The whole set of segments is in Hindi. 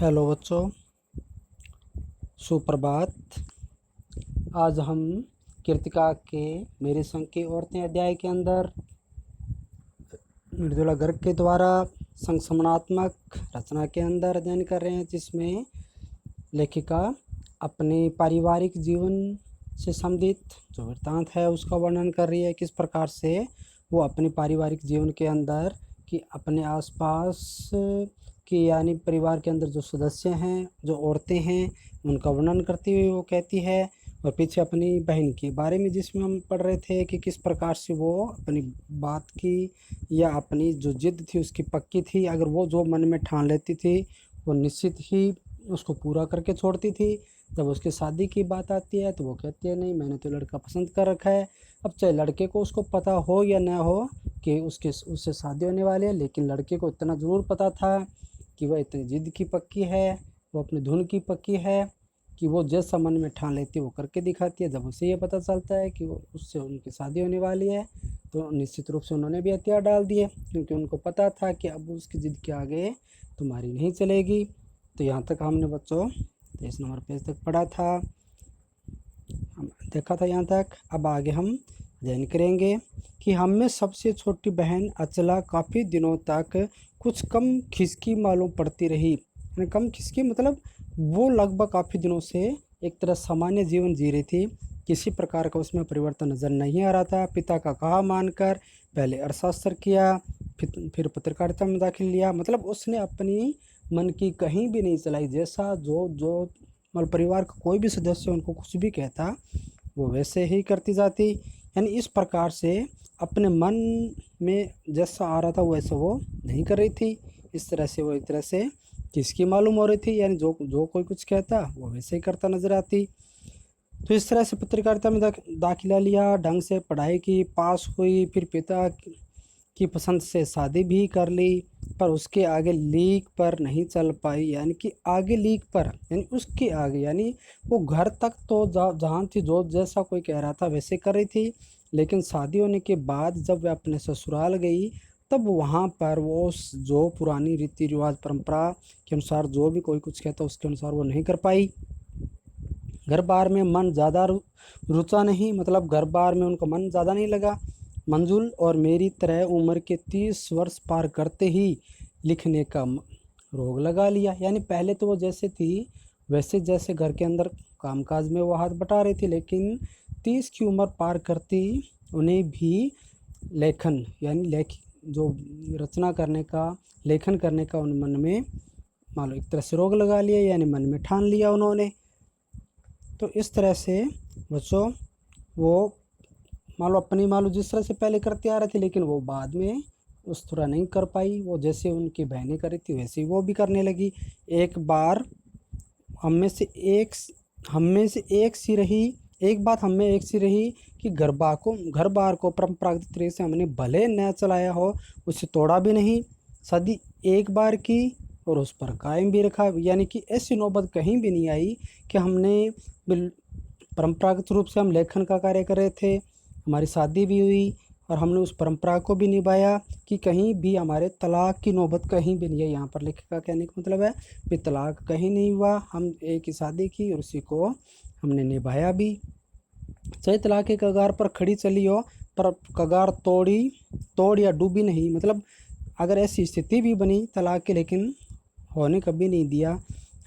हेलो बच्चों, सुप्रभात। आज हम कृतिका के मेरे संग की औरतें अध्याय के अंदर मृदुला गर्ग के द्वारा संस्मरणात्मक रचना के अंदर अध्ययन कर रहे हैं, जिसमें लेखिका अपने पारिवारिक जीवन से संबंधित जो वृत्तांत है उसका वर्णन कर रही है। किस प्रकार से वो अपने पारिवारिक जीवन के अंदर कि अपने आसपास कि यानी परिवार के अंदर जो सदस्य हैं, जो औरतें हैं, उनका वर्णन करती हुई वो कहती है। और पीछे अपनी बहन के बारे में जिसमें हम पढ़ रहे थे कि किस प्रकार से वो अपनी बात की या अपनी जो जिद थी उसकी पक्की थी। अगर वो जो मन में ठान लेती थी वो निश्चित ही उसको पूरा करके छोड़ती थी। जब उसकी शादी की बात आती है तो वो कहती है, नहीं, मैंने तो लड़का पसंद कर रखा है। अब चाहे लड़के को उसको पता हो या ना हो कि उससे शादी होने वाली है, लेकिन लड़के को इतना ज़रूर पता था कि वह इतनी जिद की पक्की है, वो अपनी धुन की पक्की है कि वो जैसा मन में ठान लेती है वो करके दिखाती है। जब उसे ये पता चलता है कि वो उससे उनकी शादी होने वाली है तो निश्चित रूप से उन्होंने भी हथियार डाल दिए, क्योंकि उनको पता था कि अब उसकी जिद के आगे तुम्हारी नहीं चलेगी। तो यहाँ तक हमने बच्चों 23 नंबर पेज तक पढ़ा था, हम देखा था यहाँ तक। अब आगे हम अध्ययन करेंगे कि हम में सबसे छोटी बहन अचला काफ़ी दिनों तक कुछ कम खिसकी मालूम पड़ती रही। यानी कम खिसकी मतलब वो लगभग काफ़ी दिनों से एक तरह सामान्य जीवन जी रही थी, किसी प्रकार का उसमें परिवर्तन नज़र नहीं आ रहा था। पिता का कहा मानकर पहले अर्थशास्त्र किया, फिर पत्रकारिता में दाखिल लिया। मतलब उसने अपनी मन की कहीं भी नहीं चलाई। जैसा जो जो मतलब परिवार का कोई भी सदस्य उनको कुछ भी कहता वो वैसे ही करती जाती। यानी इस प्रकार से अपने मन में जैसा आ रहा था वैसा वो नहीं कर रही थी। इस तरह से वो एक तरह से किसकी मालूम हो रही थी, यानी जो जो कोई कुछ कहता वो वैसे ही करता नजर आती। तो इस तरह से पत्रकारिता में दाखिला लिया, ढंग से पढ़ाई की, पास हुई, फिर पिता की पसंद से शादी भी कर ली, पर उसके आगे लीक पर नहीं चल पाई। यानी कि आगे लीक पर यानी उसके आगे, यानी वो घर तक तो जहाँ थी जो जैसा कोई कह रहा था वैसे कर रही थी, लेकिन शादी होने के बाद जब वह अपने ससुराल गई तब वहाँ पर वो जो पुरानी रीति रिवाज परंपरा के अनुसार जो भी कोई कुछ कहता उसके अनुसार वो नहीं कर पाई। घर बार में मन ज़्यादा रुचा नहीं, मतलब घर बार में उनका मन ज़्यादा नहीं लगा। मंजुल और मेरी तरह उम्र के 30 वर्ष पार करते ही लिखने का रोग लगा लिया। यानी पहले तो वो जैसे थी वैसे जैसे घर के अंदर कामकाज में वो हाथ बटा रही थी, लेकिन 30 की उम्र पार करती उन्हें भी लेखन यानी जो रचना करने का, लेखन करने का उन मन में मान लो एक तरह से रोग लगा लिया, यानी मन में ठान लिया उन्होंने। तो इस तरह से बच्चों वो मान लो जिस तरह से पहले करते आ रहे थे, लेकिन वो बाद में उस तरह नहीं कर पाई। वो जैसे उनकी बहनें कर रही थी वैसे ही वो भी करने लगी। एक बार हम में से एक सी रही एक बात हम में एक सी रही कि घर बार को परंपरागत तरीके से हमने भले न चलाया हो, उसे तोड़ा भी नहीं। शादी एक बार की और उस पर कायम भी रखा। यानी कि ऐसी नौबत कहीं भी नहीं आई कि हमने परंपरागत रूप से हम लेखन का कार्य कर रहे थे, हमारी शादी भी हुई और हमने उस परंपरा को भी निभाया कि कहीं भी हमारे तलाक की नौबत कहीं भी नहीं है। यहाँ पर लेखक का कहने का मतलब है कि तलाक कहीं नहीं हुआ, हम एक ही शादी की और उसी को हमने निभाया भी। चाहे तलाक के कगार पर खड़ी चली हो, पर कगार तोड़ या डूबी नहीं। मतलब अगर ऐसी स्थिति भी बनी तलाक की, लेकिन होने कभी नहीं दिया।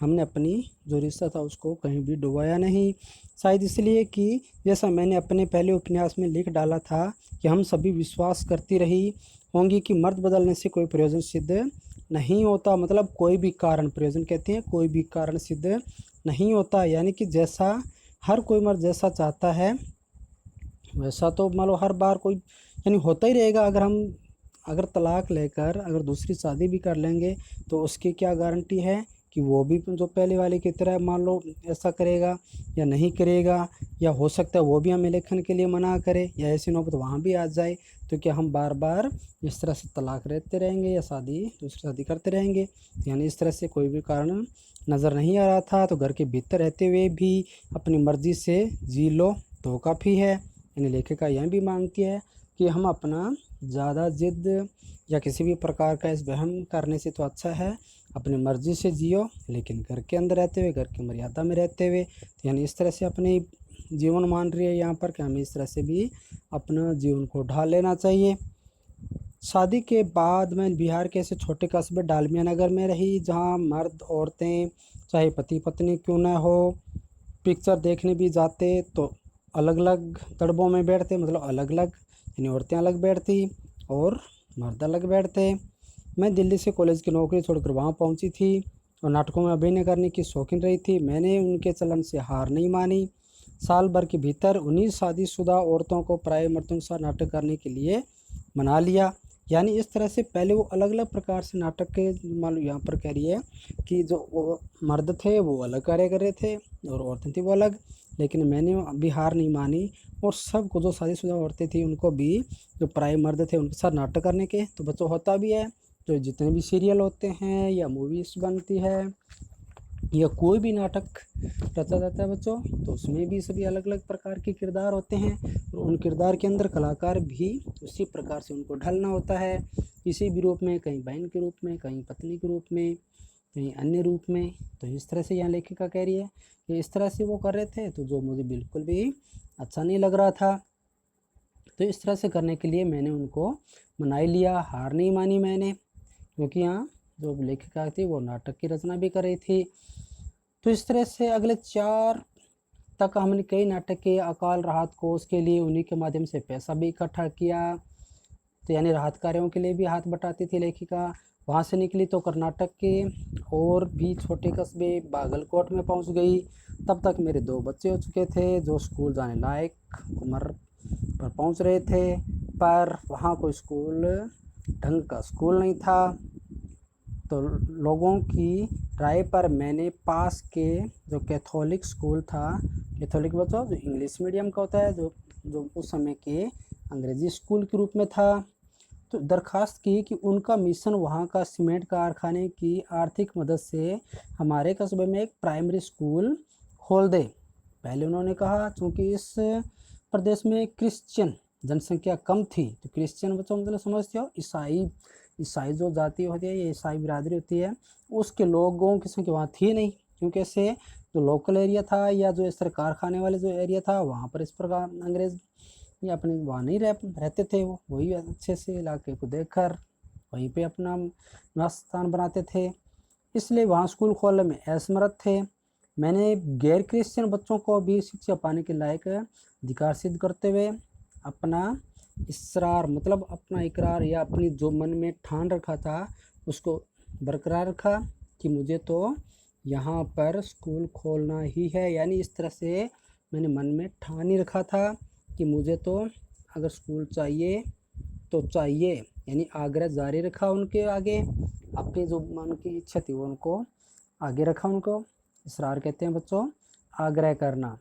हमने अपनी जो रिश्ता था उसको कहीं भी डुबाया नहीं। शायद इसलिए कि जैसा मैंने अपने पहले उपन्यास में लिख डाला था कि हम सभी विश्वास करती रही होंगी कि मर्द बदलने से कोई प्रयोजन सिद्ध नहीं होता। मतलब कोई भी कारण, प्रयोजन कहते हैं, कोई भी कारण सिद्ध नहीं होता। यानी कि जैसा हर कोई मर्द जैसा चाहता है वैसा तो मान लो हर बार कोई यानी होता ही रहेगा। अगर तलाक लेकर अगर दूसरी शादी भी कर लेंगे तो उसकी क्या गारंटी है कि वो भी जो पहले वाले की तरह मान लो ऐसा करेगा या नहीं करेगा, या हो सकता है वो भी हमें लेखन के लिए मना करे या ऐसी नौबत वहाँ भी आ जाए। तो क्या हम बार बार इस तरह से तलाक रहते रहेंगे या दूसरी शादी करते रहेंगे? यानी इस तरह से कोई भी कारण नज़र नहीं आ रहा था। तो घर के भीतर रहते हुए भी अपनी मर्जी से जी लो तो काफ़ी है, यानी लेखिका यह भी मांगती है। कि हम अपना ज़्यादा ज़िद या किसी भी प्रकार का इस वहम करने से तो अच्छा है अपनी मर्ज़ी से जियो, लेकिन घर के अंदर रहते हुए, घर की मर्यादा में रहते हुए। तो यानी इस तरह से अपनी जीवन मान रही है यहाँ पर कि हमें इस तरह से भी अपना जीवन को ढाल लेना चाहिए। शादी के बाद मैं बिहार के ऐसे छोटे कस्बे डालमिया नगर में रही, जहाँ मर्द औरतें चाहे पति पत्नी क्यों न हो, पिक्चर देखने भी जाते तो अलग अलग तड़बों में बैठते, मतलब अलग अलग, यानी औरतें अलग बैठती और मर्द अलग बैठते। मैं दिल्ली से कॉलेज की नौकरी छोड़कर वहाँ पहुँची थी और नाटकों में अभिनय करने की शौकीन रही थी। मैंने उनके चलन से हार नहीं मानी। साल भर के भीतर 19 शादीशुदा औरतों को प्राय मर्दों के साथ नाटक करने के लिए मना लिया। यानी इस तरह से पहले वो अलग अलग प्रकार से नाटक के, मान लो यहाँ पर कह रही है कि जो वो मर्द थे वो अलग कार्य कर रहे थे और औरतें थी वो अलग, लेकिन मैंने अभी हार नहीं मानी और सबको, जो शादीशुदा औरतें थी उनको भी, जो प्राय मर्द थे उनके साथ नाटक करने के। तो बच्चों होता भी है, जो जितने भी सीरियल होते हैं या मूवीज़ बनती है या कोई भी नाटक रचा जाता है बच्चों, तो उसमें भी सभी अलग अलग प्रकार के किरदार होते हैं और उन किरदार के अंदर कलाकार भी उसी प्रकार से उनको ढलना होता है, किसी भी रूप में, कहीं बहन के रूप में, कहीं पत्नी के रूप में, कहीं अन्य रूप में। तो इस तरह से यहाँ लेखिका कह रही है कि इस तरह से वो कर रहे थे, तो जो मुझे बिल्कुल भी अच्छा नहीं लग रहा था। तो इस तरह से करने के लिए मैंने उनको मना ही लिया, हार नहीं मानी मैंने, क्योंकि यहाँ जो लेखिका थी वो नाटक की रचना भी कर रही थी। तो इस तरह से अगले 4 तक हमने कई नाटक के अकाल राहत कोष के लिए उन्हीं के माध्यम से पैसा भी इकट्ठा किया। तो यानी राहत कार्यों के लिए भी हाथ बटाती थी लेखिका। वहाँ से निकली तो कर्नाटक के और भी छोटे कस्बे बागलकोट में पहुँच गई। तब तक मेरे 2 बच्चे हो चुके थे जो स्कूल जाने लायक उम्र पर पहुँच रहे थे, पर वहाँ कोई स्कूल, ढंग का स्कूल नहीं था। तो लोगों की राय पर मैंने पास के जो कैथोलिक स्कूल था, कैथोलिक बच्चों जो इंग्लिश मीडियम का होता है, जो जो उस समय के अंग्रेजी स्कूल के रूप में था, तो दरखास्त की कि उनका मिशन वहाँ का सीमेंट कारखाने की आर्थिक मदद से हमारे कस्बे में एक प्राइमरी स्कूल खोल दे। पहले उन्होंने कहा चूँकि इस प्रदेश में क्रिश्चियन जनसंख्या कम थी, तो क्रिश्चियन बच्चों मतलब समझते हो, ईसाई जो जाति होती है, ये ईसाई बिरादरी होती है, उसके लोगों की संख्या वहाँ थी नहीं, क्योंकि ऐसे जो लोकल एरिया था या जो इस तरह कारखाने वाले जो एरिया था वहाँ पर इस प्रकार अंग्रेज़ ये अपने वहाँ नहीं रहते थे, वो वही अच्छे से इलाके को देखकर वहीं पे अपना निवास स्थान बनाते थे, इसलिए वहाँ स्कूल खोलने में असमर्थ थे। मैंने गैर क्रिश्चियन बच्चों को भी शिक्षा पाने के लायक अधिकार सिद्ध करते हुए अपना इसरार, मतलब अपना इकरार या अपनी जो मन में ठान रखा था उसको बरकरार रखा कि मुझे तो यहाँ पर स्कूल खोलना ही है। यानी इस तरह से मैंने मन में ठान ही रखा था कि मुझे तो अगर स्कूल चाहिए तो चाहिए, यानी आग्रह जारी रखा उनके आगे, अपनी जो मन की इच्छा थी वो उनको आगे रखा। उनको इसरार कहते हैं बच्चों, आग्रह करना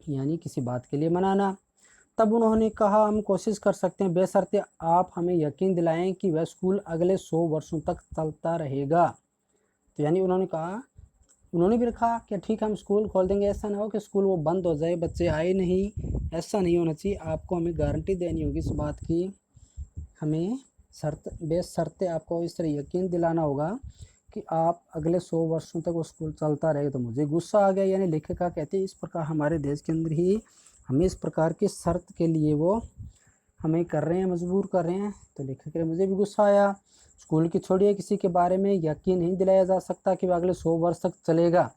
यानी किसी बात के लिए मनाना। तब उन्होंने कहा हम कोशिश कर सकते हैं, बशर्ते आप हमें यकीन दिलाएं कि वह स्कूल अगले 100 वर्षों तक चलता रहेगा। तो यानी उन्होंने कहा, उन्होंने भी रखा कि ठीक है हम स्कूल खोल देंगे, ऐसा ना हो कि स्कूल वो बंद हो जाए, बच्चे आए नहीं, ऐसा नहीं होना चाहिए। आपको हमें गारंटी देनी होगी इस बात की, हमें बेशर्ते आपको इस तरह यकीन दिलाना होगा कि आप अगले 100 वर्षों तक वो स्कूल चलता रहेगा। तो मुझे गुस्सा आ गया। यानी लेखिका कहती है इस प्रकार हमारे देश के अंदर ही हमें इस प्रकार की शर्त के लिए वो हमें कर रहे हैं, मजबूर कर रहे हैं। तो लेखक ने, मुझे भी गुस्सा आया। स्कूल की छोड़िए, किसी के बारे में यकीन नहीं दिलाया जा सकता कि वह अगले 100 वर्ष तक चलेगा।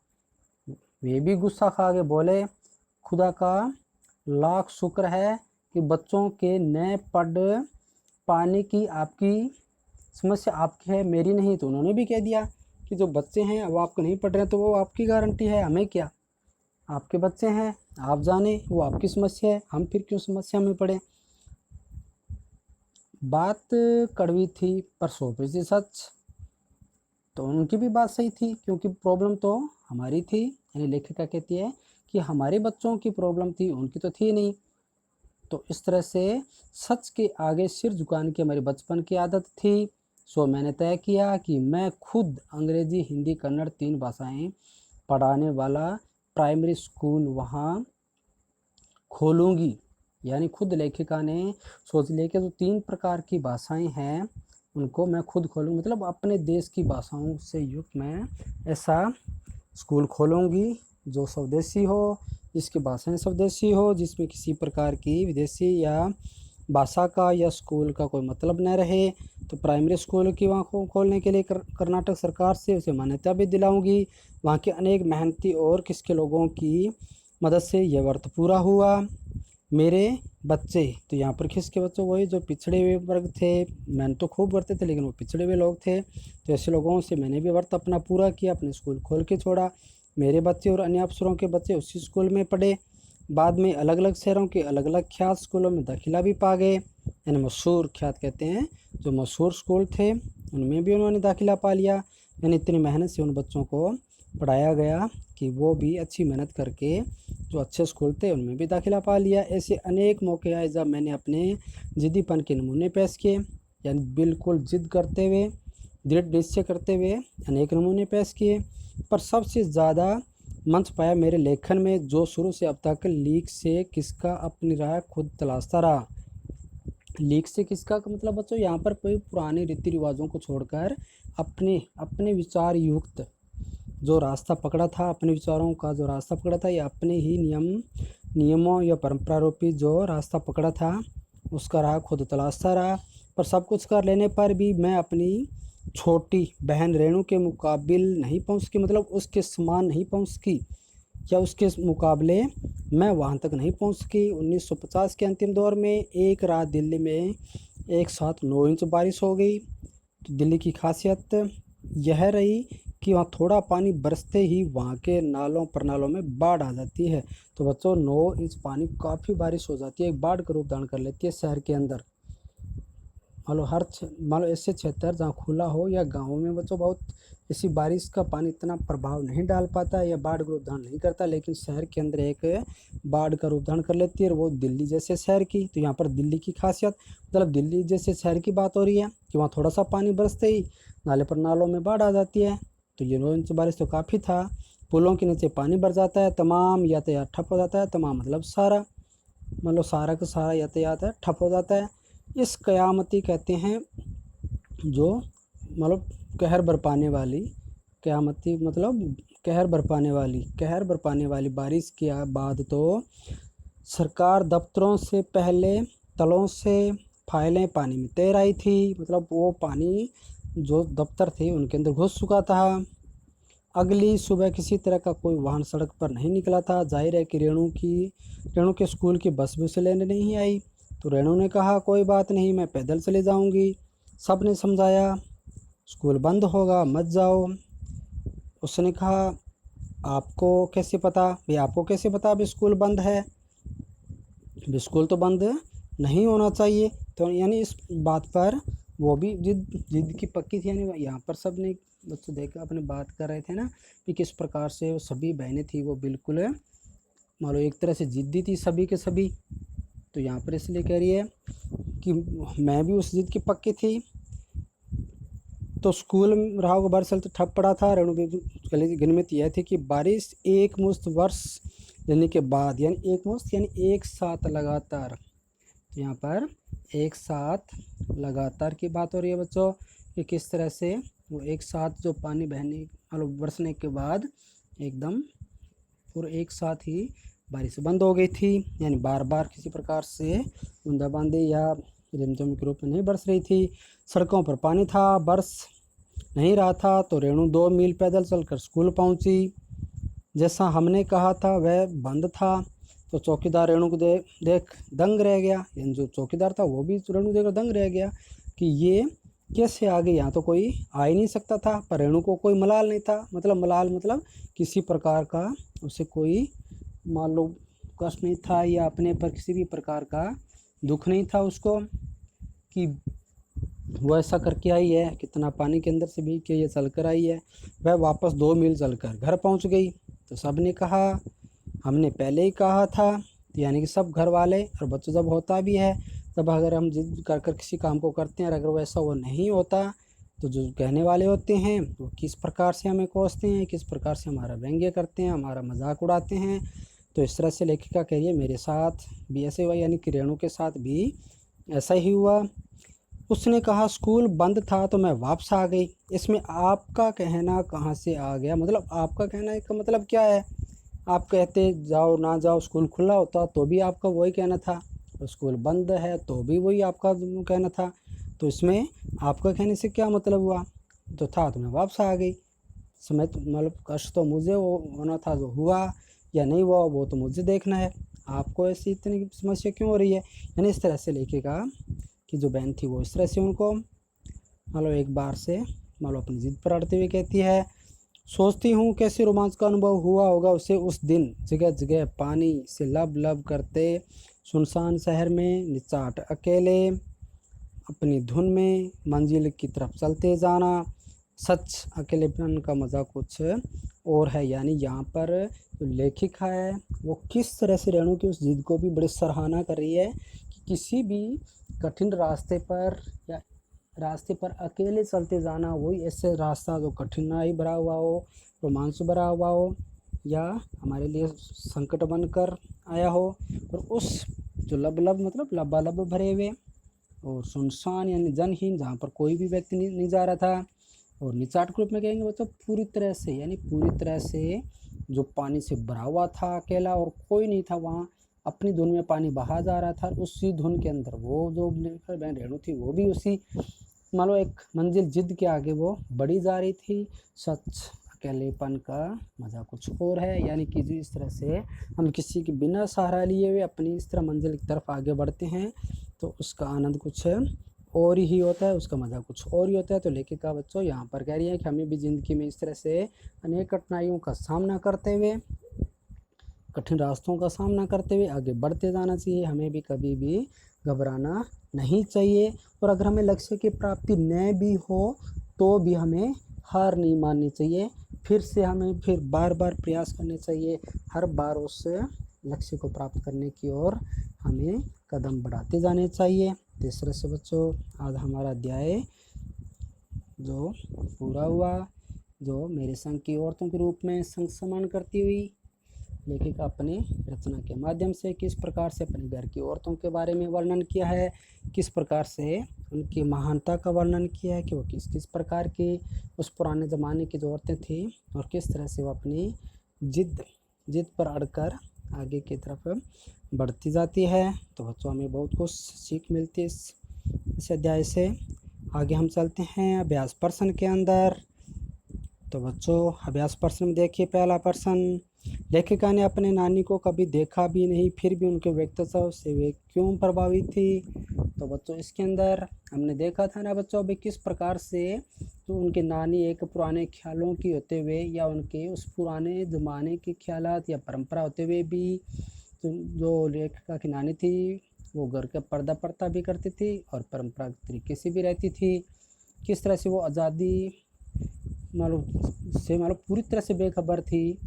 वे भी गुस्सा खा के बोले, खुदा का लाख शुक्र है कि बच्चों के नए पढ़ पाने की आपकी समस्या आपकी है, मेरी नहीं। तो उन्होंने भी कह दिया कि जो बच्चे हैं वो आपको नहीं पढ़ रहे हैं तो वो आपकी गारंटी है, हमें क्या, आपके बच्चे हैं, आप जाने, वो आपकी समस्या है, हम फिर क्यों समस्या में पड़े। बात कड़वी थी पर 100% सच। तो उनकी भी बात सही थी, क्योंकि प्रॉब्लम तो हमारी थी। यानी लेखिका कहती है कि हमारे बच्चों की प्रॉब्लम थी, उनकी तो थी नहीं। तो इस तरह से सच के आगे सिर झुकाने की हमारी बचपन की आदत थी। सो मैंने तय किया कि मैं खुद अंग्रेजी, हिंदी, कन्नड़ 3 भाषाएं पढ़ाने वाला प्राइमरी स्कूल वहाँ खोलूँगी। यानी खुद लेखिका ने सोच लिया कि जो 3 प्रकार की भाषाएं हैं उनको मैं खुद खोलूँ, मतलब अपने देश की भाषाओं से युक्त मैं ऐसा स्कूल खोलूँगी जो स्वदेशी हो, जिसकी भाषाएं स्वदेशी हो, जिसमें किसी प्रकार की विदेशी या भाषा का या स्कूल का कोई मतलब न रहे। तो प्राइमरी स्कूल की वहाँ खोलने के लिए कर्नाटक सरकार से उसे मान्यता भी दिलाऊंगी। वहाँ के अनेक मेहनती और किसके लोगों की मदद से यह व्रत पूरा हुआ। मेरे बच्चे, तो यहाँ पर किसके बच्चे, वही जो पिछड़े हुए वर्ग थे। मैंने तो खूब करते थे लेकिन वो पिछड़े हुए लोग थे, तो ऐसे लोगों से मैंने भी व्रत अपना पूरा किया, अपने स्कूल खोल के छोड़ा। मेरे बच्चे और अन्य अफसरों के बच्चे उसी स्कूल में पढ़े। बाद में अलग अलग शहरों के अलग अलग ख्यात स्कूलों में दाखिला भी पा गए, यानी मशहूर ख्यात कहते हैं, जो मशहूर स्कूल थे उनमें भी उन्होंने दाखिला पा लिया। यानी इतनी मेहनत से उन बच्चों को पढ़ाया गया कि वो भी अच्छी मेहनत करके जो अच्छे स्कूल थे उनमें भी दाखिला पा लिया। ऐसे अनेक मौके आए जब मैंने अपने जिद्दीपन के नमूने पेश किए, यानी बिल्कुल जिद करते हुए, दृढ़ निश्चय करते हुए अनेक नमूने पेश किए। पर सबसे ज़्यादा मंच पाया मेरे लेखन में, जो शुरू से अब तक लीक से किसका अपनी राह खुद तलाशता रहा। लीक से किसका का मतलब बच्चों, यहाँ पर कोई पुराने रीति रिवाजों को छोड़कर अपने अपने विचार युक्त जो रास्ता पकड़ा था, अपने विचारों का जो रास्ता पकड़ा था, या अपने ही नियमों या परंपरा रूपी जो रास्ता पकड़ा था उसका राह खुद तलाशता रहा। पर सब कुछ कर लेने पर भी मैं अपनी छोटी बहन रेणु के मुकाबिल नहीं पहुंच सकी, मतलब उसके समान नहीं पहुंच सकी, या उसके मुकाबले मैं वहां तक नहीं पहुंच सकी। 1950 के अंतिम दौर में एक रात दिल्ली में एक साथ 9 इंच बारिश हो गई। तो दिल्ली की खासियत यह रही कि वहाँ थोड़ा पानी बरसते ही वहाँ के नालों प्रनालों में बाढ़ आ जाती है। तो बच्चों 9 इंच पानी काफ़ी बारिश हो जाती है, एक बाढ़ का रूप धारण कर लेती है शहर के अंदर। मान लो ऐसे क्षेत्र जहाँ खुला हो या गाँव में बच्चों बहुत ऐसी बारिश का पानी इतना प्रभाव नहीं डाल पाता या बाढ़ का रूप धारण नहीं करता, लेकिन शहर के अंदर एक बाढ़ का रूप धारण कर लेती है, और वो दिल्ली जैसे शहर की। तो यहाँ पर दिल्ली की खासियत, मतलब दिल्ली जैसे शहर की बात हो रही है कि वहाँ थोड़ा सा पानी बरसते ही नाले पर नालों में बाढ़ आ जाती है। तो ये 9 इंच बारिश तो काफ़ी था। पुलों के नीचे पानी भर जाता है, तमाम यातायात ठप हो जाता है, तमाम मतलब सारा, मतलब सारा का सारा यातायात है ठप हो जाता है। इस क़यामती कहते हैं जो मतलब कहर बरपाने वाली, क़यामती मतलब कहर बरपाने वाली बारिश के बाद तो सरकार दफ्तरों से पहले तलों से फाइलें पानी में तैर आई थी, मतलब वो पानी जो दफ्तर थे उनके अंदर घुस चुका था। अगली सुबह किसी तरह का कोई वाहन सड़क पर नहीं निकला था। जाहिर है कि रेणु के स्कूल की बस भी उसे लेने नहीं आई। तो रेणु ने कहा कोई बात नहीं, मैं पैदल चले जाऊंगी। सब ने समझाया स्कूल बंद होगा, मत जाओ। उसने कहा आपको कैसे पता, भाई आपको कैसे पता अब स्कूल बंद है, स्कूल तो बंद नहीं होना चाहिए। तो यानी इस बात पर वो भी जिद की पक्की थी। यानी यहाँ पर सब ने बच्चों देख अपने बात कर रहे थे ना कि किस प्रकार से वो सभी बहनें थी, वो बिल्कुल मान लो एक तरह से जिद्दी थी सभी के सभी। तो यहाँ पर इसलिए कह रही है कि मैं भी उस जिद की पक्की थी। तो स्कूल रहा होगा बारिश तो ठप पड़ा था। रेणु की गिनती यह थी कि बारिश एक मुश्त वर्ष लेने के बाद, यानी एक मुश्त यानी एक साथ लगातार, तो यहाँ पर एक साथ लगातार की बात हो रही है बच्चों कि किस तरह से वो एक साथ जो पानी बहने मतलब बरसने के बाद एकदम पूरा एक साथ ही बारिश बंद हो गई थी, यानी बार बार किसी प्रकार से बूंदाबांदी या रिमझिम के रूप में नहीं बरस रही थी। सड़कों पर पानी था, बरस नहीं रहा था। तो रेणु 2 मील पैदल चलकर स्कूल पहुंची। जैसा हमने कहा था वह बंद था। तो चौकीदार रेणु को देख दंग रह गया, यानी जो चौकीदार था वो भी रेणु देख दंग रह गया कि ये कैसे आ गई, यहाँ तो कोई आ ही नहीं सकता था। पर रेणु को कोई मलाल नहीं था, मतलब मलाल मतलब किसी प्रकार का उसे कोई मान लो कष्ट नहीं था या अपने पर किसी भी प्रकार का दुख नहीं था उसको कि वो ऐसा करके आई है, कितना पानी के अंदर से भीग के ये चल कर आई है। वह वापस 2 मील चलकर घर पहुंच गई। तो सब ने कहा हमने पहले ही कहा था, यानी कि सब घर वाले और बच्चों जब होता भी है तब अगर हम जिद कर कर किसी काम को करते हैं और अगर वैसा वो नहीं होता तो जो कहने वाले होते हैं वो किस प्रकार से हमें कोसते हैं, किस प्रकार से हमारा व्यंग्य करते हैं, हमारा मजाक उड़ाते हैं। तो इस तरह से लेखिका कह रही है मेरे साथ भी ऐसे हुआ, यानी कि रेणु के साथ भी ऐसा ही हुआ। उसने कहा स्कूल बंद था तो मैं वापस आ गई। इसमें आपका कहना कहाँ से आ गया, मतलब आपका कहना का मतलब क्या है? आप कहते जाओ ना जाओ, स्कूल खुला होता तो भी आपका वही कहना था, और स्कूल बंद है तो भी वही आपका कहना था। तो इसमें आपका कहने से क्या मतलब हुआ? जो था तो मैं वापस आ गई। समय तो मतलब कष्ट तो मुझे होना था, जो हुआ या नहीं हुआ वो तो मुझे देखना है, आपको ऐसी इतनी समस्या क्यों हो रही है? यानी इस तरह से लेखिका कि जो बहन थी वो इस तरह से उनको मतलब एक बार से मतलब अपनी जिद पर अड़ते हुए कहती है, सोचती हूँ कैसे रोमांच का अनुभव हुआ होगा उसे उस दिन, जगह जगह पानी से लब लब करते सुनसान शहर में निचाट अकेले अपनी धुन में मंजिल की तरफ चलते जाना। सच अकेलेपन का मज़ा कुछ और है। यानी यहाँ पर जो लेखिका है वो किस तरह से रेणु की उस जिद को भी बड़ी सराहना कर रही है कि किसी भी कठिन रास्ते पर या रास्ते पर अकेले चलते जाना, वही ऐसे रास्ता जो कठिनाई भरा हुआ हो, रोमांच भरा हुआ हो, या हमारे लिए संकट बनकर आया हो, और उस जो लब लब मतलब लबालब भरे हुए और सुनसान यानी जनहीन, जहाँ पर कोई भी व्यक्ति नहीं जा रहा था, और निचाट के रूप में कहेंगे बच्चों पूरी तरह से, यानी पूरी तरह से जो पानी से भरा हुआ था अकेला, और कोई नहीं था वहाँ, अपनी धुन में पानी बहा जा रहा था, उसी धुन के अंदर वो जो बहन रेणु थी वो भी उसी मान लो एक मंजिल जिद के आगे वो बढ़ी जा रही थी। सच अकेलेपन का मज़ा कुछ और है। यानी कि जिस तरह से हम किसी के बिना सहारा लिए हुए अपनी इस तरह मंजिल की तरफ आगे बढ़ते हैं तो उसका आनंद कुछ और ही होता है, उसका मज़ा कुछ और ही होता है। तो लेखिका बच्चों यहाँ पर कह रही है कि हमें भी ज़िंदगी में इस तरह से अनेक कठिनाइयों का सामना करते हुए, कठिन रास्तों का सामना करते हुए आगे बढ़ते जाना चाहिए। हमें भी कभी भी घबराना नहीं चाहिए, और अगर हमें लक्ष्य की प्राप्ति न भी हो तो भी हमें हार नहीं माननी चाहिए। फिर से हमें फिर बार बार प्रयास करने चाहिए, हर बार उस लक्ष्य को प्राप्त करने की ओर हमें कदम बढ़ाते जाने चाहिए। तो इस तरह से बच्चों आज हमारा अध्याय जो पूरा हुआ, जो मेरे संग की औरतों के रूप में संग समान करती हुई लेखिका अपनी रचना के माध्यम से किस प्रकार से अपने घर की औरतों के बारे में वर्णन किया है, किस प्रकार से उनकी महानता का वर्णन किया है कि वो किस किस प्रकार की उस पुराने ज़माने की जो औरतें थी, और किस तरह से वो अपनी जिद पर अड़कर आगे की तरफ बढ़ती जाती है। तो बच्चों हमें बहुत कुछ सीख मिलती है इस अध्याय से। आगे हम चलते हैं अभ्यास प्रश्न के अंदर। तो बच्चों अभ्यास प्रश्न में देखिए पहला प्रश्न, लेखिका ने अपने नानी को कभी देखा भी नहीं फिर भी उनके व्यक्तित्व से वे क्यों प्रभावित थी? तो बच्चों इसके अंदर हमने देखा था ना बच्चों अभी किस प्रकार से तो उनकी नानी एक पुराने ख्यालों की होते हुए या उनके उस पुराने ज़माने के ख्यालात या परंपरा होते हुए भी जो लेखिका की नानी थी वो घर का पर्दा प्रथा भी करती थी और परंपरागत तरीके से भी रहती थी। किस तरह से वो आज़ादी मालूम पूरी तरह से बेखबर थी,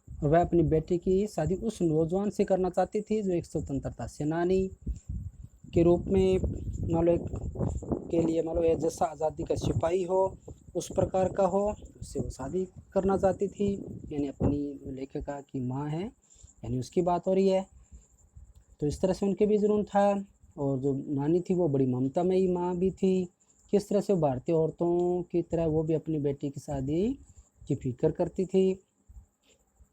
और वह अपनी बेटी की शादी उस नौजवान से करना चाहती थी जो एक स्वतंत्रता सेनानी के रूप में के लिए जैसा आज़ादी का सिपाही हो उस प्रकार का हो, उससे वो शादी करना चाहती थी। यानी अपनी लेखिका की माँ है, यानी उसकी बात हो रही है। तो इस तरह से उनके भी जुनून था, और जो नानी थी वो बड़ी ममतामयी माँ भी थी। किस तरह से भारतीय औरतों की तरह वो भी अपनी बेटी की शादी की फिक्र करती थी,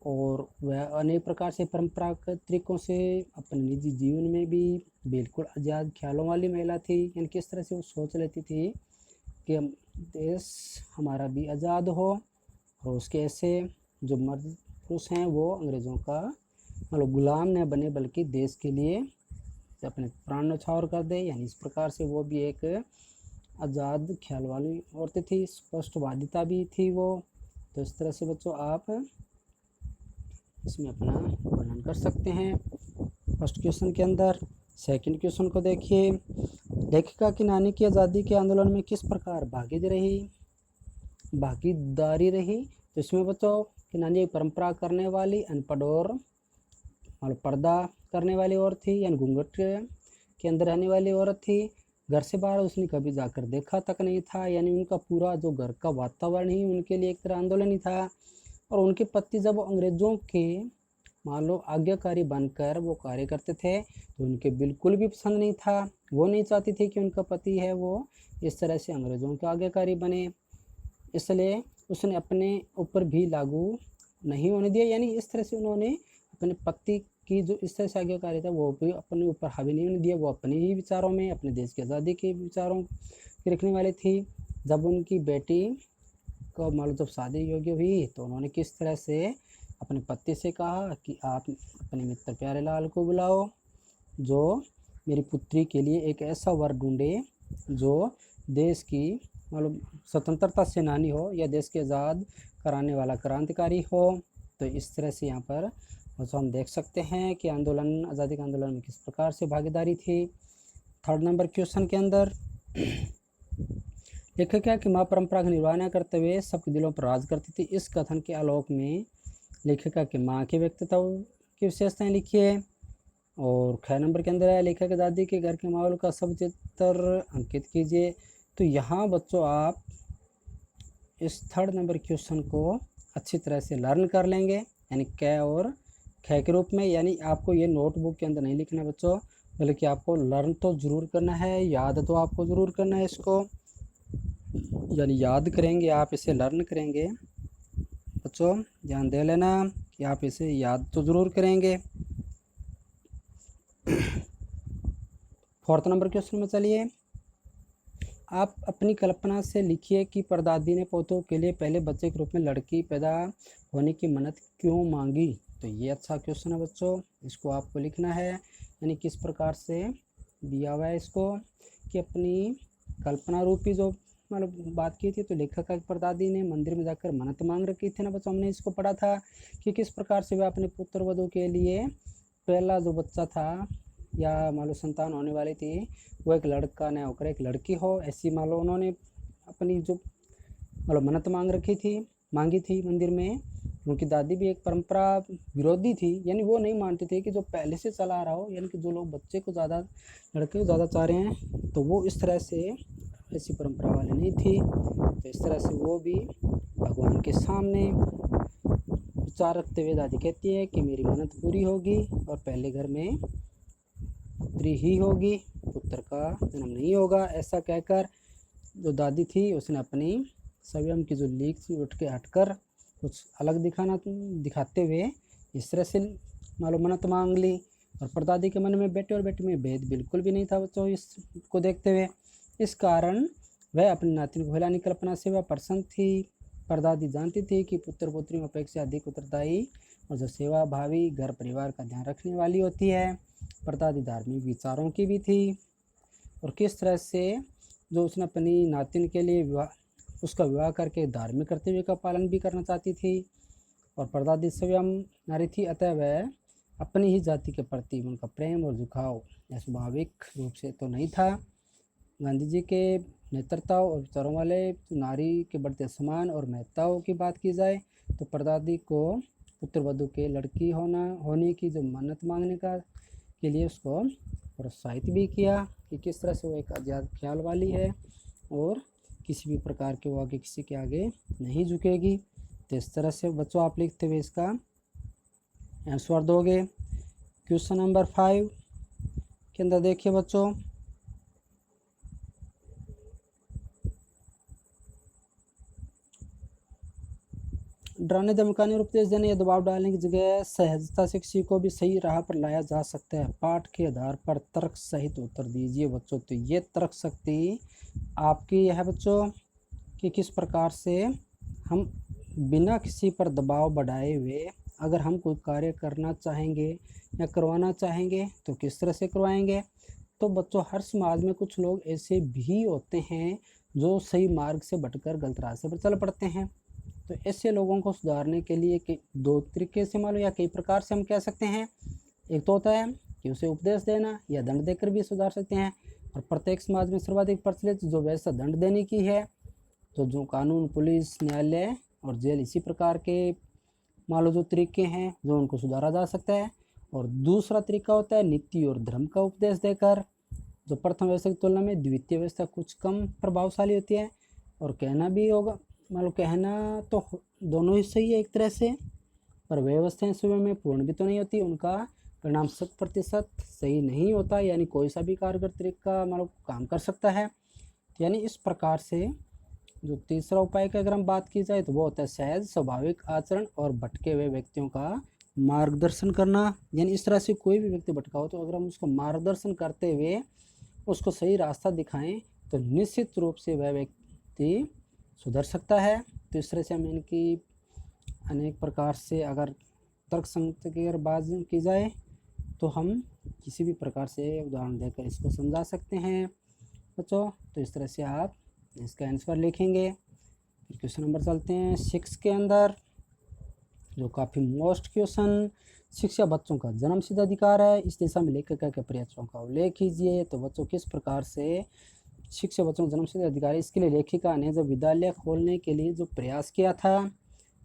और वह अनेक प्रकार से परंपरागत तरीकों से अपने निजी जीवन में भी बिल्कुल आज़ाद ख्यालों वाली महिला थी। यानी किस तरह से वो सोच लेती थी कि देश हमारा भी आज़ाद हो, और उसके ऐसे जो मर्द पुरुष हैं वो अंग्रेज़ों का गुलाम न बने बल्कि देश के लिए अपने प्राण न्यौछावर कर दे। यानी इस प्रकार से वो भी एक आज़ाद ख्याल वाली औरतें थी, स्पष्टवादिता भी थी वो। तो इस तरह से बच्चों आप इसमें अपना वर्णन कर सकते हैं फर्स्ट क्वेश्चन के अंदर। सेकंड क्वेश्चन को देखिए, लेखिका की नानी की आज़ादी के आंदोलन में किस प्रकार भागीदारी रही? तो इसमें बच्चों कि नानी एक परंपरा करने वाली अनपढ़ और पर्दा करने वाली औरत थी, यानी घूंघट के अंदर रहने वाली औरत थी। घर से बाहर उसने कभी जाकर देखा तक नहीं था। यानी उनका पूरा जो घर का वातावरण ही उनके लिए एक तरह आंदोलन ही था। और उनके पति जब अंग्रेज़ों के मान लो आज्ञाकारी बनकर वो कार्य करते थे तो उनके बिल्कुल भी पसंद नहीं था। वो नहीं चाहती थी कि उनका पति है वो इस तरह से अंग्रेज़ों के आज्ञाकारी बने, इसलिए उसने अपने ऊपर भी लागू नहीं होने दिया। यानी इस तरह से उन्होंने अपने पति की जो इस तरह से आज्ञाकारी था वो भी अपने ऊपर हावी नहीं होने दिया। वो अपने ही विचारों में, अपने देश की आज़ादी के विचारों की रखने वाली थी। जब उनकी बेटी को मान लो जब शादी योग्य हुई तो उन्होंने किस तरह से अपने पति से कहा कि आप अपने मित्र प्यारे लाल को बुलाओ जो मेरी पुत्री के लिए एक ऐसा वर ढूंढे जो देश की मतलब स्वतंत्रता सेनानी हो या देश के आज़ाद कराने वाला क्रांतिकारी हो। तो इस तरह से यहाँ पर तो हम देख सकते हैं कि आंदोलन, आज़ादी के आंदोलन में किस प्रकार से भागीदारी थी। 3rd नंबर क्वेश्चन के अंदर लेखक क्या कि माँ परंपरा का निर्वाह करते हुए सबके दिलों पर राज करती थी। इस कथन के आलोक में लेखिका की माँ के व्यक्तित्व की विशेषताएं लिखिए। और 6 नंबर के अंदर है लेखक की दादी के घर के माहौल का सब चित्र अंकित कीजिए। तो यहाँ बच्चों आप इस 3rd नंबर क्वेश्चन को अच्छी तरह से लर्न कर लेंगे, यानी क और ख के रूप में। यानी आपको ये नोटबुक के अंदर नहीं लिखना बच्चों, बल्कि आपको लर्न तो ज़रूर करना है, याद तो आपको ज़रूर करना है इसको, यानी याद करेंगे आप, इसे लर्न करेंगे। बच्चों ध्यान दे लेना कि आप इसे याद तो ज़रूर करेंगे। 4th नंबर क्वेश्चन में चलिए, आप अपनी कल्पना से लिखिए कि परदादी ने पोतों के लिए पहले बच्चे के रूप में लड़की पैदा होने की मन्नत क्यों मांगी। तो ये अच्छा क्वेश्चन है बच्चों, इसको आपको लिखना है। यानी किस प्रकार से दिया हुआ है इसको कि अपनी कल्पना रूपी जो मतलब बात की थी। तो लेखक की परदादी ने मंदिर में जाकर मन्नत मांग रखी थी ना बच्चों, हमने इसको पढ़ा था कि किस प्रकार से वह अपने पुत्र वधू के लिए पहला जो बच्चा था या मान लो संतान होने वाली थी वो एक लड़का न होकर एक लड़की हो, ऐसी मान लो उन्होंने अपनी जो मतलब मन्नत मांगी थी मंदिर में। उनकी दादी भी एक परंपरा विरोधी थी, यानी वो नहीं मानते थे कि जो पहले से चला आ रहा हो, यानी कि जो लोग बच्चे को ज़्यादा, लड़के को ज़्यादा चाह रहे हैं, तो वो इस तरह से ऐसी परंपरा वाले नहीं थी। तो इस तरह से वो भी भगवान के सामने विचार रखते हुए दादी कहती है कि मेरी मन्नत पूरी होगी और पहले घर में पुत्री ही होगी, पुत्र का जन्म नहीं होगा। ऐसा कहकर जो दादी थी उसने अपनी स्वयं की जो लीक थी उठ के हटकर कुछ अलग दिखाते हुए इस तरह से मालूम मन्नत मांग ली। और परदादी के मन में बेटे और बेटी में भेद बिल्कुल भी नहीं था बच्चों, इसको देखते हुए। इस कारण वह अपनी नातिन को खिलाने की कल्पना से वह प्रसन्न थी। परदादी जानती थी कि पुत्र पुत्री में अपेक्षा अधिक उत्तरदायी और जो सेवा भावी घर परिवार का ध्यान रखने वाली होती है। परदादी धार्मिक विचारों की भी थी और किस तरह से जो उसने अपनी नातिन के लिए उसका विवाह करके धार्मिक कर्तव्य का पालन भी करना चाहती थी। और परदादी स्वयं नारी थी, अतः वह अपनी ही जाति के प्रति उनका प्रेम और झुकाव स्वाभाविक रूप से तो नहीं था। गांधी जी के नेतृत्व और विचारों वाले नारी के बढ़ते सम्मान और महत्ताओं की बात की जाए तो परदादी को पुत्र वधू के लड़की होने की जो मन्नत मांगने के लिए उसको प्रोत्साहित भी किया कि किस तरह से वो एक आज़ाद ख्याल वाली है और किसी भी प्रकार के वो आगे किसी के आगे नहीं झुकेगी। तो इस तरह से बच्चों आप लिखते हुए इसका आंसर दोगे। क्वेश्चन नंबर 5 के अंदर देखिए बच्चों, डराने धमकाने और उपदेश देने या दबाव डालने की जगह सहजता से किसी को भी सही राह पर लाया जा सकता है। पाठ के आधार पर तर्क सहित उत्तर दीजिए बच्चों। तो ये तर्क शक्ति आपकी है बच्चों कि किस प्रकार से हम बिना किसी पर दबाव बढ़ाए हुए अगर हम कोई कार्य करना चाहेंगे या करवाना चाहेंगे तो किस तरह से करवाएंगे। तो बच्चों हर समाज में कुछ लोग ऐसे भी होते हैं जो सही मार्ग से भटकर गलत रास्ते पर चल पड़ते हैं। तो ऐसे लोगों को सुधारने के लिए दो तरीके से मान लो या कई प्रकार से हम कह सकते हैं। एक तो होता है कि उसे उपदेश देना या दंड देकर भी सुधार सकते हैं। और प्रत्येक समाज में सर्वाधिक प्रचलित जो वैसा दंड देने की है, तो जो कानून, पुलिस, न्यायालय और जेल, इसी प्रकार के मान लो जो तरीके हैं जो उनको सुधारा जा सकता है। और दूसरा तरीका होता है नीति और धर्म का उपदेश देकर, जो प्रथम व्यवस्था की तुलना में द्वितीय व्यवस्था कुछ कम प्रभावशाली होती है। और कहना भी होगा, मान लो कहना तो दोनों ही सही है एक तरह से, पर व्यवस्थाएं स्वयं में पूर्ण भी तो नहीं होती, उनका परिणाम 100% सही नहीं होता, यानी कोई सा भी कारगर तरीका मतलब काम कर सकता है। यानी इस प्रकार से जो तीसरा उपाय की अगर हम बात की जाए तो वो होता है सहज स्वाभाविक आचरण और भटके हुए व्यक्तियों का मार्गदर्शन करना। यानी इस तरह से कोई भी व्यक्ति भटका हो तो अगर हम उसको मार्गदर्शन करते हुए उसको सही रास्ता दिखाएं तो निश्चित रूप से वह व्यक्ति सुधर सकता है। तो इस तरह से हम इनकी अनेक प्रकार से अगर तर्क संगत की अगर बात की जाए तो हम किसी भी प्रकार से उदाहरण देकर इसको समझा सकते हैं बच्चों। तो इस तरह से आप इसका आंसर लिखेंगे। फिर क्वेश्चन नंबर चलते हैं 6 के अंदर, जो काफ़ी मोस्ट क्वेश्चन, शिक्षा बच्चों का जन्मसिद्ध अधिकार है, इस दिशा में लेखक के प्रयासों का उल्लेख कीजिए। तो बच्चों किस प्रकार से शिक्षा बच्चों का जन्मसिद्ध अधिकार है, इसके लिए लेखिका ने जब विद्यालय खोलने के लिए जो प्रयास किया था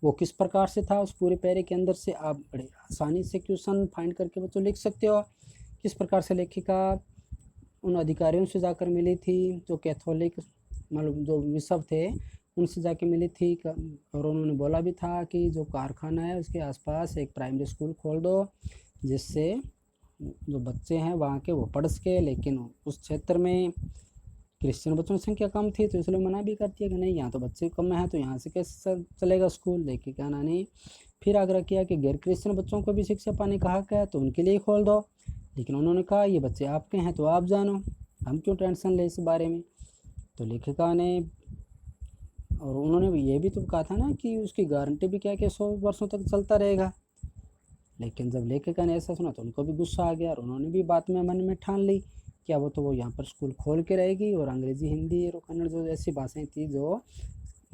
वो किस प्रकार से था, उस पूरे पैरे के अंदर से आप बड़े आसानी से क्वेश्चन फाइंड करके बच्चों लिख सकते हो। किस प्रकार से लेखिका उन अधिकारियों से जाकर मिली थी जो कैथोलिक मतलब जो बिशप थे उनसे जाके मिली थी, और उन्होंने बोला भी था कि जो कारखाना है उसके आसपास एक प्राइमरी स्कूल खोल दो जिससे जो बच्चे हैं वहाँ के वो पढ़ सके। लेकिन उस क्षेत्र में क्रिश्चियन बच्चों की संख्या कम थी तो इसलिए मना भी करती है कि नहीं यहाँ तो बच्चे कम हैं तो यहाँ से कैसे चलेगा स्कूल। लेकिन क्या ने फिर आग्रह किया कि गैर क्रिश्चियन बच्चों को भी शिक्षा पाने का हक है तो उनके लिए खोल दो। लेकिन उन्होंने कहा ये बच्चे आपके हैं तो आप जानो, हम क्यों टेंशन ले इस बारे में। तो लेखिका ने और उन्होंने ये भी तो कहा था ना कि उसकी गारंटी भी क्या कि 100 वर्षों तक चलता रहेगा। लेकिन जब लेखिका ने ऐसा सुना तो उनको भी गुस्सा आ गया और उन्होंने भी बात में मन में ठान ली क्या वो यहाँ पर स्कूल खोल के रहेगी और अंग्रेज़ी हिंदी और कन्नड़ जो ऐसी भाषाएं थी जो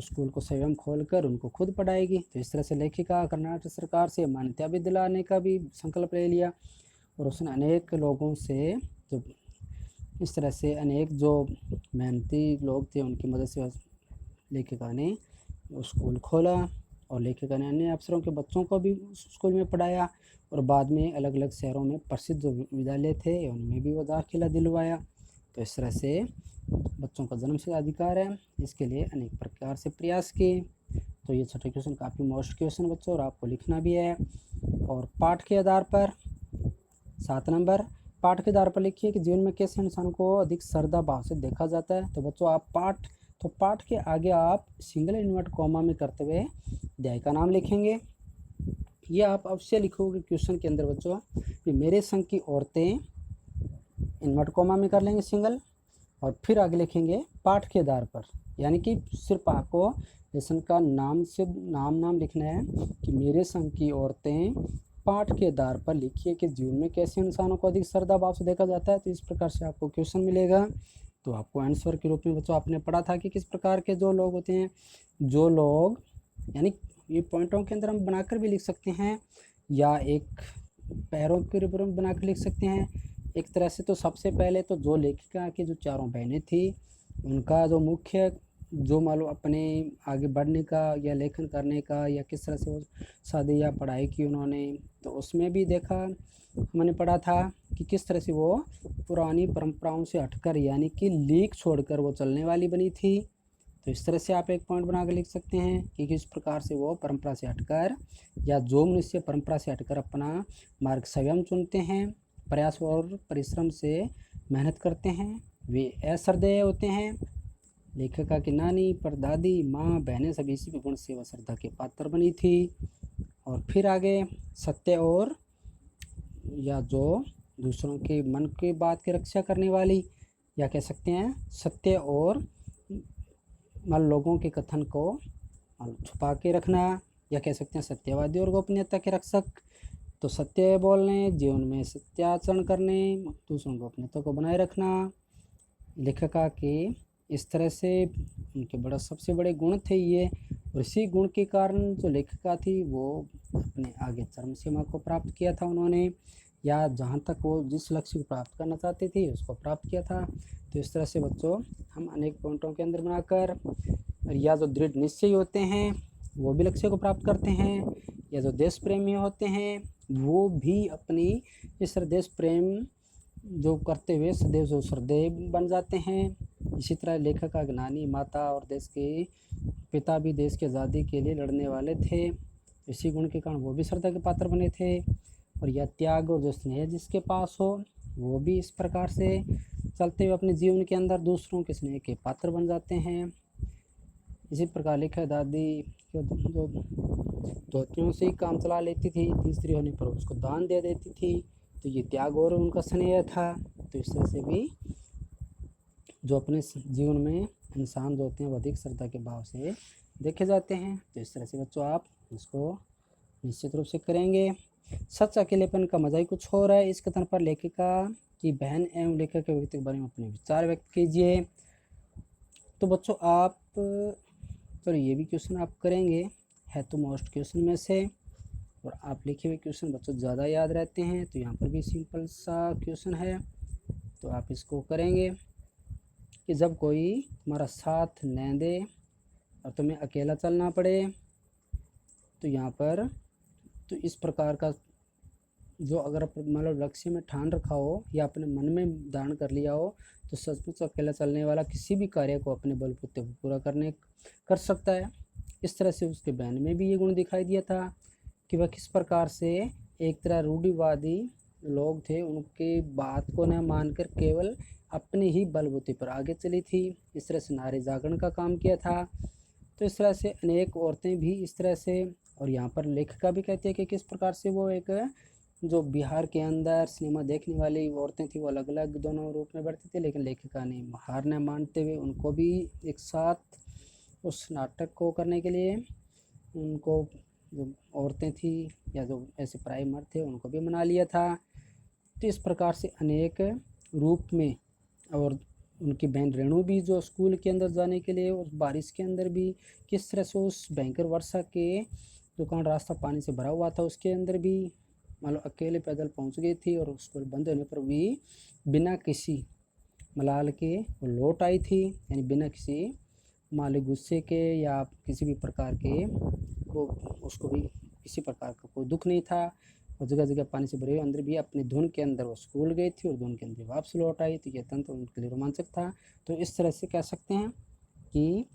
स्कूल को स्वयं खोल कर उनको खुद पढ़ाएगी। तो इस तरह से लेखिका कर्नाटक सरकार से मान्यता भी दिलाने का भी संकल्प ले लिया और उसने अनेक लोगों से जो इस तरह से अनेक जो मेहनती लोग थे उनकी मदद से लेखिका ने स्कूल खोला और लेखिका ने अन्य अफसरों के बच्चों को भी उस स्कूल में पढ़ाया और बाद में अलग अलग शहरों में प्रसिद्ध जो विद्यालय थे उनमें भी वो दाखिला दिलवाया। तो इस तरह से बच्चों का जन्मसिद्ध अधिकार है, इसके लिए अनेक प्रकार से प्रयास किए। तो ये छोटे क्वेश्चन काफ़ी मोस्ट क्वेश्चन बच्चों और आपको लिखना भी है। और पाठ के आधार पर 7 नंबर, पाठ के आधार पर लिखिए कि जीवन में कैसे इंसान को अधिक श्रद्धा भाव से देखा जाता है। तो बच्चों आप पाठ के आगे आप सिंगल इन्वर्ट कॉमा में करते हुए अध्याय का नाम लिखेंगे। ये आप अवश्य लिखोगे क्वेश्चन के अंदर बच्चों कि मेरे संग की औरतें इन्वर्ट कॉमा में कर लेंगे सिंगल और फिर आगे लिखेंगे पाठ के आधार पर, यानी कि सिर्फ आपको लेसन का नाम से नाम लिखना है कि मेरे संग की औरतें पाठ के आधार पर लिखिए कि जीवन में कैसे इंसानों को अधिक श्रद्धा भाव से देखा जाता है। तो इस प्रकार से आपको क्वेश्चन मिलेगा। तो आपको आंसर के रूप में बच्चों आपने पढ़ा था कि किस प्रकार के जो लोग होते हैं, जो लोग यानी ये पॉइंटों के अंदर हम बनाकर भी लिख सकते हैं या एक पैरों के रूप में बनाकर लिख सकते हैं। एक तरह से तो सबसे पहले तो जो लेखिका की जो चारों बहनें थी उनका जो मुख्य जो मान लो अपने आगे बढ़ने का या लेखन करने का या किस तरह से वो शादी या पढ़ाई की उन्होंने, तो उसमें भी देखा मैंने पढ़ा था कि किस तरह से वो पुरानी परंपराओं से हटकर यानी कि लीक छोड़कर वो चलने वाली बनी थी। तो इस तरह से आप एक पॉइंट बना कर लिख सकते हैं कि किस प्रकार से वो परंपरा से हटकर या जो मनुष्य परंपरा से हटकर अपना मार्ग स्वयं चुनते हैं, प्रयास और परिश्रम से मेहनत करते हैं, वे अश्रद्धेय होते हैं। लेखिका की नानी, परदादी, माँ, बहनें सभी इसी गुण से व श्रद्धा के पात्र बनी थी। और फिर आगे सत्य और या जो दूसरों के मन की बात की रक्षा करने वाली या कह सकते हैं सत्य और मान लोगों के कथन को छुपा के रखना या कह सकते हैं सत्यवादी और गोपनीयता के रक्षक। तो सत्य बोलने, जीवन में सत्याचरण करने, दूसरों गोपनीयता को बनाए रखना। लेखिका के इस तरह से उनके बड़ा सबसे बड़े गुण थे ये, और इसी गुण के कारण जो लेखिका थी वो अपने आगे चरम सीमा को प्राप्त किया था उन्होंने, या जहाँ तक वो जिस लक्ष्य को प्राप्त करना चाहती थी उसको प्राप्त किया था। तो इस तरह से बच्चों हम अनेक पॉइंटों के अंदर बनाकर या जो दृढ़ निश्चयी होते हैं वो भी लक्ष्य को प्राप्त करते हैं, या जो देश प्रेमी होते हैं वो भी अपनी इस देश प्रेम जो करते हुए सदैव जो श्रद्धेय बन जाते हैं। इसी तरह लेखक का नानी, माता और देश के पिता भी देश की आज़ादी के लिए लड़ने वाले थे। इसी गुण के कारण वो भी श्रद्धा के पात्र बने थे। और यह त्याग और जो स्नेह जिसके पास हो वो भी इस प्रकार से चलते हुए अपने जीवन के अंदर दूसरों के स्नेह के पात्र बन जाते हैं। इसी प्रकार लिखा है, दादी जो धोतियों से ही काम चला लेती थी, तीसरी होने पर उसको दान दे देती थी, तो ये त्याग और उनका स्नेह था। तो इस तरह से भी जो अपने जीवन में इंसान जो होते हैं वो अधिक श्रद्धा के भाव से देखे जाते हैं। तो इस तरह से बच्चों आप इसको निश्चित रूप से करेंगे। सच अकेलेपन का मजा ही कुछ हो रहा है। इस कथन पर लेखिका की बहन एवं लेखक के व्यक्ति के बारे में अपने विचार व्यक्त कीजिए। तो बच्चों आप चलो ये भी क्वेश्चन आप करेंगे, है तो मोस्ट क्वेश्चन में से, और आप लिखे हुए क्वेश्चन बच्चों ज़्यादा याद रहते हैं। तो यहाँ पर भी सिंपल सा क्वेश्चन है, तो आप इसको करेंगे कि जब कोई तुम्हारा साथ न दे और तुम्हें अकेला चलना पड़े, तो यहाँ पर तो इस प्रकार का जो अगर मतलब लक्ष्य में ठान रखा हो या अपने मन में धारण कर लिया हो, तो सचमुच अकेला चलने वाला किसी भी कार्य को अपने बलबूते पर पूरा कर सकता है। इस तरह से उसके बहन में भी ये गुण दिखाई दिया था कि वह किस प्रकार से एक तरह रूढ़िवादी लोग थे, उनके बात को न मानकर केवल अपने ही बलबूते पर आगे चली थी। इस तरह से नारी जागरण का काम किया था। तो इस तरह से अनेक औरतें भी इस तरह से, और यहाँ पर लेखिका भी कहती है कि किस प्रकार से वो एक जो बिहार के अंदर सिनेमा देखने वाली औरतें थी वो अलग अलग दोनों रूप में बढ़ती थी, लेकिन लेखिका ने हार न मानते हुए उनको भी एक साथ उस नाटक को करने के लिए उनको जो औरतें थी या जो ऐसे पराये मर्द थे उनको भी मना लिया था। तो इस प्रकार से अनेक रूप में, और उनकी बहन रेणु भी जो स्कूल के अंदर जाने के लिए उस बारिश के अंदर भी किस तरह से उस भयंकर वर्षा के दुकान रास्ता पानी से भरा हुआ था उसके अंदर भी मतलब अकेले पैदल पहुंच गई थी, और स्कूल बंद होने पर भी बिना किसी मलाल के वो लौट आई थी, यानी बिना किसी माली गुस्से के या किसी भी प्रकार के वो उसको भी किसी प्रकार का कोई दुख नहीं था। और जगह जगह पानी से भरे हुए अंदर भी अपनी धुन के अंदर वो स्कूल गई थी और धुन के अंदर वापस लौट आई। तो यह तंत्र उनके लिए रोमांचक था। तो इस तरह से कह सकते हैं कि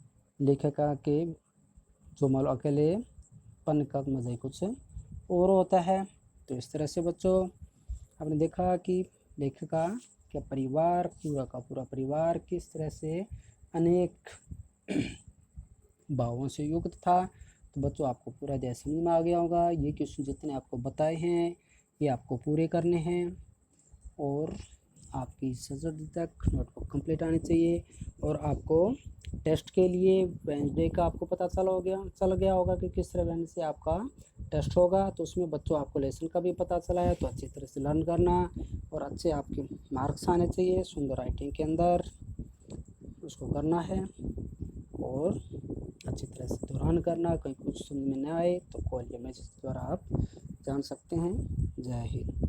लेखिका के जो मतलब अकेलेपन का मज़ा ही कुछ और होता है। तो इस तरह से बच्चों आपने देखा कि लेखिका का परिवार पूरा का पूरा परिवार किस तरह से अनेक भावों से युक्त था। तो बच्चों आपको पूरा अध्याय समझ में आ गया होगा। ये क्वेश्चन जितने आपको बताए हैं ये आपको पूरे करने हैं, और आपकी सैटरडे तक नोटबुक कंप्लीट आनी चाहिए। और आपको टेस्ट के लिए वेडनेसडे का आपको पता चल गया होगा कि किस तरह वेडनेसडे से आपका टेस्ट होगा। तो उसमें बच्चों आपको लेसन का भी पता चला है, तो अच्छी तरह से लर्न करना और अच्छे आपके मार्क्स आने चाहिए सुंदर राइटिंग के अंदर, उसको करना है और अच्छी तरह से दोहरान करना। कहीं कुछ समझ में न आए तो कॉल या मैसेज के द्वारा आप जान सकते हैं। जय हिंद।